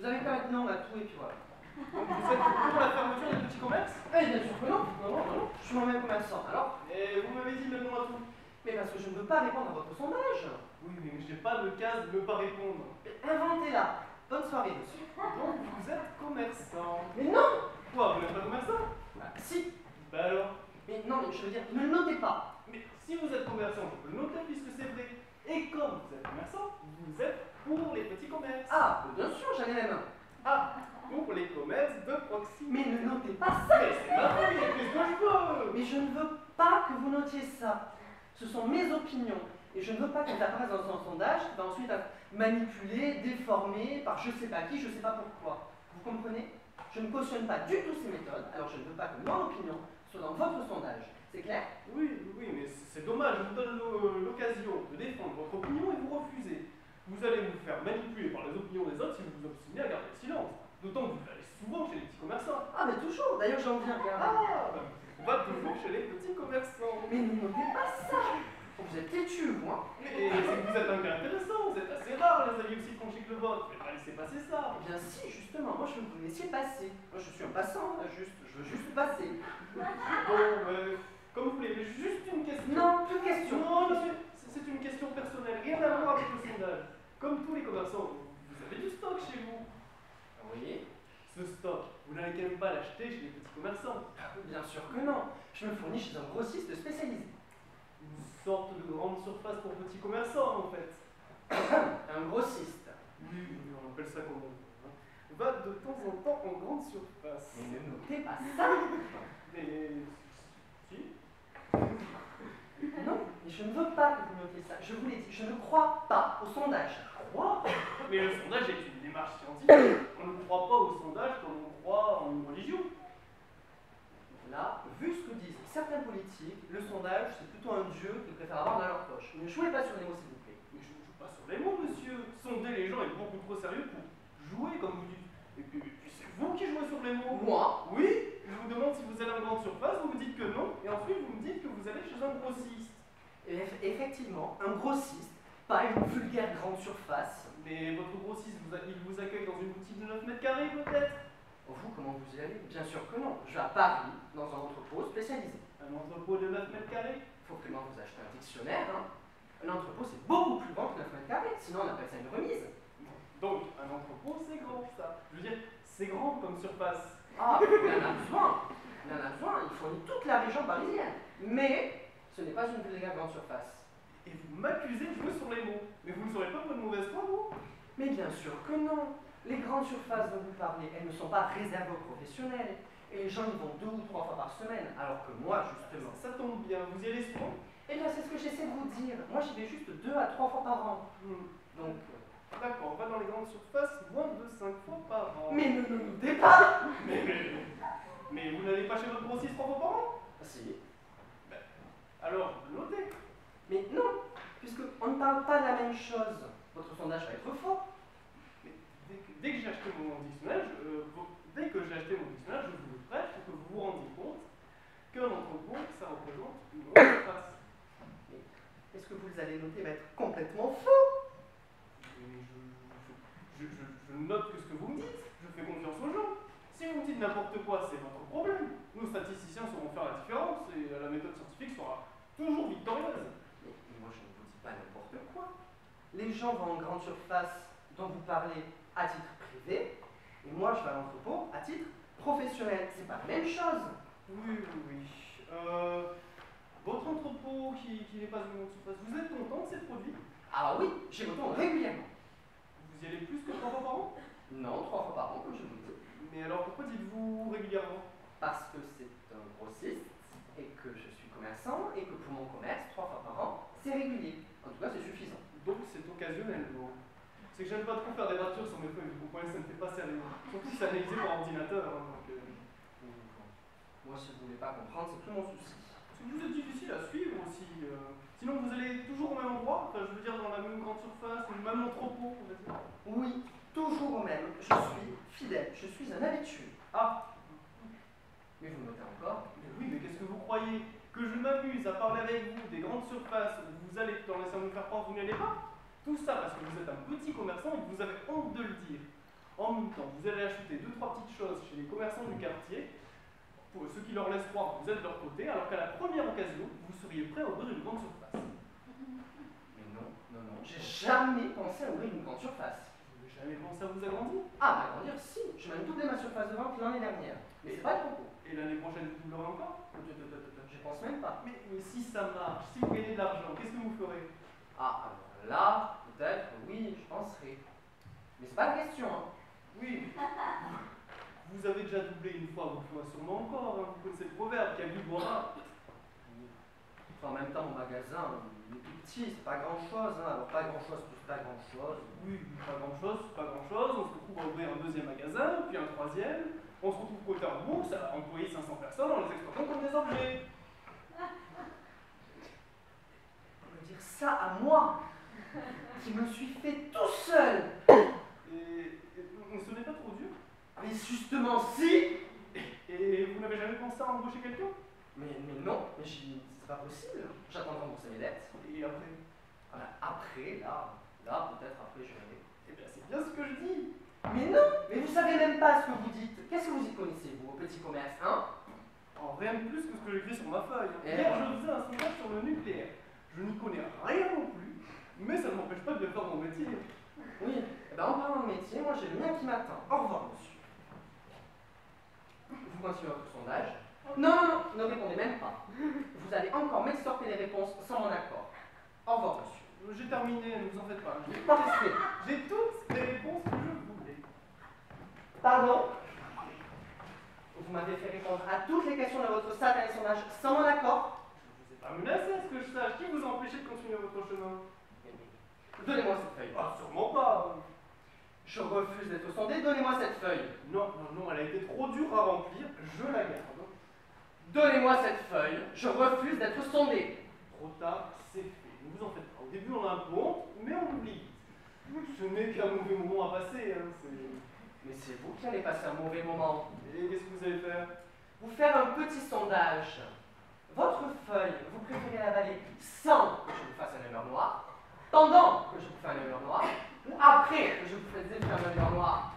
Vous avez qu'à maintenant, on a tout et puis voilà. Donc vous êtes pour la fermeture des petits commerces? Eh bien sûr que non, non. Je suis moi-même commerçant, alors. Et vous m'avez dit même non à tout. Mais parce que je ne veux pas répondre à votre sondage. Oui, mais je n'ai pas de case de ne pas répondre. Inventez-la. Bonne soirée, monsieur. Donc vous êtes commerçant. Mais non. Quoi, vous n'êtes pas commerçant? Bah, si. Bah alors? Mais non, mais je veux dire, ne le notez pas. Mais si vous êtes commerçant, je peux le noter puisque c'est vrai. Et comme vous êtes commerçant, vous êtes pour les petits commerces. Ah, bien sûr, j'en ai même un. Ah, pour les commerces de proximité. Mais ne notez pas ça. Mais c'est ma famille, qu'est-ce que je veux? Mais je ne veux pas que vous notiez ça. Ce sont mes opinions. Et je ne veux pas qu'elles apparaissent dans un sondage qui va ensuite être manipulé, déformé par je sais pas qui, je sais pas pourquoi. Vous comprenez? Je ne cautionne pas du tout ces méthodes, alors je ne veux pas que mon opinion soit dans votre sondage. C'est clair? Oui, mais c'est dommage, je vous donne l'occasion de défendre votre opinion et vous refusez. Vous allez vous faire manipuler par les opinions des autres si vous vous obstinez à garder le silence. D'autant que vous allez souvent chez les petits commerçants. Ah, mais toujours. D'ailleurs, j'en viens. Ah, on va toujours chez les petits commerçants. Mais ne notez pas ça. Vous êtes têtu, moi. Mais c'est que vous êtes un gars intéressant, vous êtes assez rare, les amis aussi tranchés que le vôtre. Je vais pas laisser passer ça. Eh bien si, justement, moi je veux que vous laissiez passer. Moi je suis un passant, là, je veux juste passer. Bon, comme vous voulez, mais juste une question. Non, plus de question. Non, monsieur, c'est une question personnelle, rien à voir avec le sondage. Comme tous les commerçants, vous avez du stock chez vous. Oui. Ce stock, vous n'allez quand même pas l'acheter chez les petits commerçants. Bien sûr que non. Je me fournis chez un grossiste spécialisé. Une sorte de grande surface pour petits commerçants, en fait. Un grossiste. Oui, on appelle ça comme on veut. Hein. Va de temps en temps en grande surface. Mais ne notez pas ça. Mais... si. Non, mais je ne veux pas que vous notiez ça. Je vous l'ai dit, je ne crois pas au sondage. Quoi? Mais le sondage est une démarche scientifique. On ne croit pas au sondage comme on croit en une religion. Là, vu ce que disent certains politiques, le sondage, c'est plutôt un dieu qu'ils préfèrent avoir dans leur poche. Ne jouez pas sur les mots, s'il vous plaît. Mais je ne joue pas sur les mots, monsieur. Sonder les gens est beaucoup trop sérieux pour jouer, comme vous dites. Et puis c'est vous qui jouez sur les mots. Moi? Oui. Je vous demande si vous allez en grande surface, vous me dites que non. Et ensuite, vous me dites que vous allez chez un grossiste. Effectivement, un grossiste, pas une vulgaire grande surface. Mais votre grossiste, il vous accueille dans une boutique de 9 mètres carrés, peut-être? Vous, comment vous y allez? Bien sûr que non. Je vais à Paris, dans un entrepôt spécialisé. Un entrepôt de 9 mètres carrés? Il faut vraiment vous acheter un dictionnaire. Hein. Un entrepôt, c'est beaucoup plus grand que 9 mètres carrés. Sinon, on appelle ça une remise. Donc, un entrepôt, c'est grand, ça. Je veux dire, c'est grand comme surface. Ah, il en a besoin. Il en a besoin. Il fournit toute la région parisienne. Mais ce n'est pas une vulgaire grande surface. Et vous m'accusez de jouer sur les mots. Mais vous ne serez pas pour une mauvaise foi, vous? Mais bien sûr que non. Les grandes surfaces dont vous parlez, elles ne sont pas réservées aux professionnels. Et les gens y vont 2 ou 3 fois par semaine. Alors que moi, justement... Ça tombe bien. Vous y allez souvent? Eh bien, c'est ce que j'essaie de vous dire. Moi, j'y vais juste 2 à 3 fois par an. Donc... D'accord, on va dans les grandes surfaces moins de 5 fois par an. Mais ne nous notez pas. Mais vous n'allez pas chez votre grossiste 3 fois par an? Si. Ben, alors, notez. Mais non, puisqu'on ne parle pas de la même chose. Votre sondage va être faux. Mais dès que j'ai acheté mon dictionnaire, je vous le prête pour que vous vous rendiez compte qu'un entrepôt, ça représente une grande surface. Mais est-ce que vous allez noter va être complètement faux? Je note que ce que vous me dites, je fais confiance aux gens. Si vous me dites n'importe quoi, c'est votre problème. Nous, statisticiens, saurons faire la différence et la méthode scientifique sera toujours victorieuse. Mais moi, je ne vous dis pas n'importe quoi. Les gens vont en grande surface dont vous parlez à titre privé, et moi, je vais à l'entrepôt à titre professionnel. C'est pas la même chose. Oui. Votre entrepôt qui n'est pas une grande surface, vous êtes content de ces produits? Ah oui, j'y retourne régulièrement. Vous y allez plus que 3 fois par an? Non, 3 fois par an, comme je vous dis. Mais alors pourquoi dites-vous régulièrement? Parce que c'est un grossiste, et que je suis commerçant, et que pour mon commerce, 3 fois par an, c'est régulier. En tout cas, c'est suffisant. Donc c'est occasionnel, bon. C'est que j'aime pas trop faire des ratures sur mes feuilles, vous comprenez, ça ne fait pas sérieux. Surtout si c'est analysé par ordinateur. Hein, donc, Moi, si vous voulez pas comprendre, c'est plus mon souci. Parce que vous êtes difficile à suivre aussi. Sinon, vous allez toujours au même endroit, enfin, je veux dire dans la même grande surface, le même entrepôt, on va dire. Oui, toujours au même. Je suis fidèle, je suis un habitué. Ah. Mais vous notez encore? Mais oui, mais qu'est-ce que vous croyez? Que je m'amuse à parler avec vous des grandes surfaces où vous allez tout en laissant vous faire croire que vous n'allez pas? Tout ça parce que vous êtes un petit commerçant et que vous avez honte de le dire. En même temps, vous allez acheter 2-3 petites choses chez les commerçants du quartier, pour ceux qui leur laissent croire que vous êtes de leur côté, alors qu'à la première occasion, vous seriez prêt à ouvrir une grande surface. Mais non, non, non, j'ai jamais pensé à ouvrir une grande surface. Vous n'avez jamais pensé à vous agrandir? Ah, m'agrandir, si, j'ai même doublé ma surface de vente l'année dernière. Mais c'est pas le propos. Et l'année prochaine, vous doublerez encore? Je pense même pas. Mais si ça marche, si vous gagnez de l'argent, qu'est-ce que vous ferez? Ah, alors là, peut-être, oui, je penserai. Mais c'est pas la question, hein. Oui, vous avez déjà doublé une fois, vous le ferez sûrement encore, hein. Vous connaissez le proverbe, qui a vu boira. Enfin, en même temps, mon magasin, il est tout petit, c'est pas grand-chose, hein. Alors pas grand-chose plus pas grand-chose. Oui, pas grand-chose, pas grand-chose. On se retrouve à ouvrir un deuxième magasin, puis un troisième. On se retrouve côté en bourse à employer 500 personnes en les exploitant comme des objets. Me dire ça à moi, qui me suis fait tout seul. Et ce n'est pas trop dur. Mais justement, si. Et vous n'avez jamais pensé à embaucher quelqu'un? Mais non, mais c'est pas possible. J'attends de rembourser mes dettes. Et après? Ah ben, après, là, peut-être après, je vais. Eh bien, c'est bien ce que je dis. Mais non, mais vous savez même pas ce que vous dites. Qu'est-ce que vous y connaissez, vous, au petit commerce, hein? En rien de plus que ce que j'écris sur ma feuille. Et Hier, je faisais un sondage sur le nucléaire. Je n'y connais rien non plus, mais ça ne m'empêche pas de bien faire mon métier. Oui, eh ben, en parlant de métier, moi j'ai le mien qui m'attend. Au revoir, monsieur. Vous continuez votre sondage? Non, ne répondez même pas. Vous allez encore m'extorquer les réponses sans mon accord. Au revoir, monsieur. J'ai terminé, ne vous en faites pas. Parfait. J'ai toutes les réponses que je voulais. Pardon? Vous m'avez fait répondre à toutes les questions de votre satané sondage sans mon accord? Je ne vous ai pas menacé, à ce que je sache. Qui vous a empêché de continuer votre chemin? Donnez-moi cette feuille. Ah, sûrement pas. Je refuse d'être sondé, donnez-moi cette feuille. Non, elle a été trop dure à remplir, je la garde. Donnez-moi cette feuille, je refuse d'être sondé. Trop tard, c'est fait. Ne vous en faites pas. Au début, on a un peu honte, mais on l'oublie. Ce n'est qu'un mauvais moment à passer. Hein. Mais c'est vous qui allez passer un mauvais moment. Et qu'est-ce que vous allez faire? Vous faire un petit sondage. Votre feuille, vous préférez l'avaler sans que je vous fasse un humeur noir, pendant que je vous fais un humeur noir, ou après que je vous fasse un humeur noir?